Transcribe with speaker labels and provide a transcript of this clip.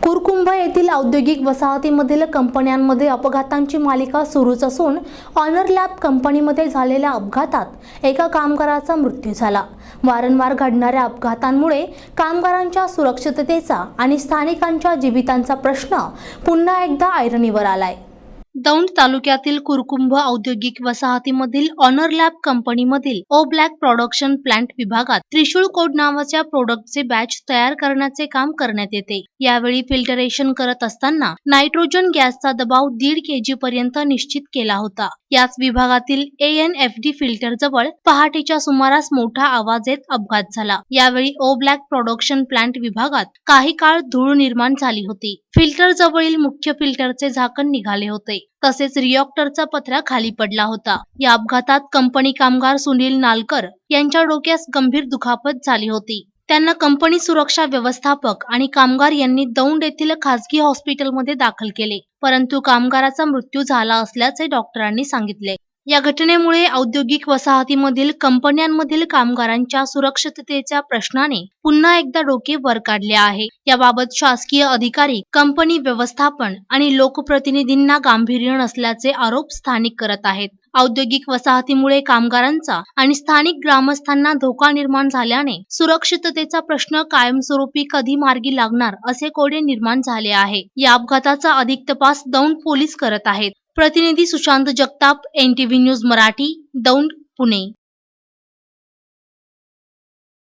Speaker 1: कुरकुंभ येथील औद्योगिक वसाहतीमधील कंपन्यांमध्ये अपघातांची मालिका सुरूच असून ऑनर लॅब कंपनीमध्ये झालेल्या अपघातात एका कामगाराचा मृत्यू झाला। वारंवार घडणाऱ्या अपघातांमुळे कामगारांच्या सुरक्षिततेचा आणि स्थानिकांच्या जीवितांचा प्रश्न पुन्हा एकदा ऐरणीवर आलाय। दौंड तालुक्यातील कुरकुंभ औद्योगिक वसाहतीमधील ऑनर लॅब कंपनीमधील ओ ब्लॅक प्रोडक्शन प्लांट विभागात त्रिशूळ कोड नावाच्या प्रोडक्टचे बॅच तयार करण्याचे काम करण्यात येते। यावेळी फिल्टरेशन करत असताना नायट्रोजन गॅसचा दबाव 1.5 kg पर्यंत निश्चित केला होता। याच विभागातील ANFD फिल्टर जवळ पहाटेच्या सुमारास मोठा आवाज येत अपघात झाला। यावेळी ओ ब्लॅक प्रोडक्शन प्लांट विभागात काही काळ धूळ निर्माण झाली होती। फिल्टर जवळील मुख्य फिल्टरचे झाकण निघाले होते, तसेच रिएक्टरचा पत्रा खाली पडला होता। या अपघातात कंपनी कामगार सुनील नालकर यांच्या डोक्यास गंभीर दुखापत झाली होती। त्यांना कंपनी सुरक्षा व्यवस्थापक आणि कामगार यांनी दौंड येथील खासगी हॉस्पिटलमध्ये दाखल केले, परंतु कामगाराचा मृत्यू झाला असल्याचे डॉक्टरांनी सांगितले। या घटनेमुळे औद्योगिक वसाहतीमधील कंपन्यांमधील कामगारांच्या सुरक्षिततेच्या प्रश्नाने पुन्हा एकदा डोके वर काढले आहे। याबाबत शासकीय अधिकारी, कंपनी व्यवस्थापन आणि लोकप्रतिनिधींना गांभीर्य नसल्याचे आरोप स्थानिक करत आहेत। औद्योगिक वसाहतीमुळे कामगारांचा आणि स्थानिक ग्रामस्थांना धोका निर्माण झाल्याने सुरक्षिततेचा प्रश्न कायमस्वरूपी कधी मार्गी लागणार असे कोडे निर्माण झाले आहे। या अपघाताचा अधिक तपास दौंड पोलीस करत आहेत। प्रतिनिधी सुशांत जगताप, NTV न्यूज मराठी, दौंड, पुणे।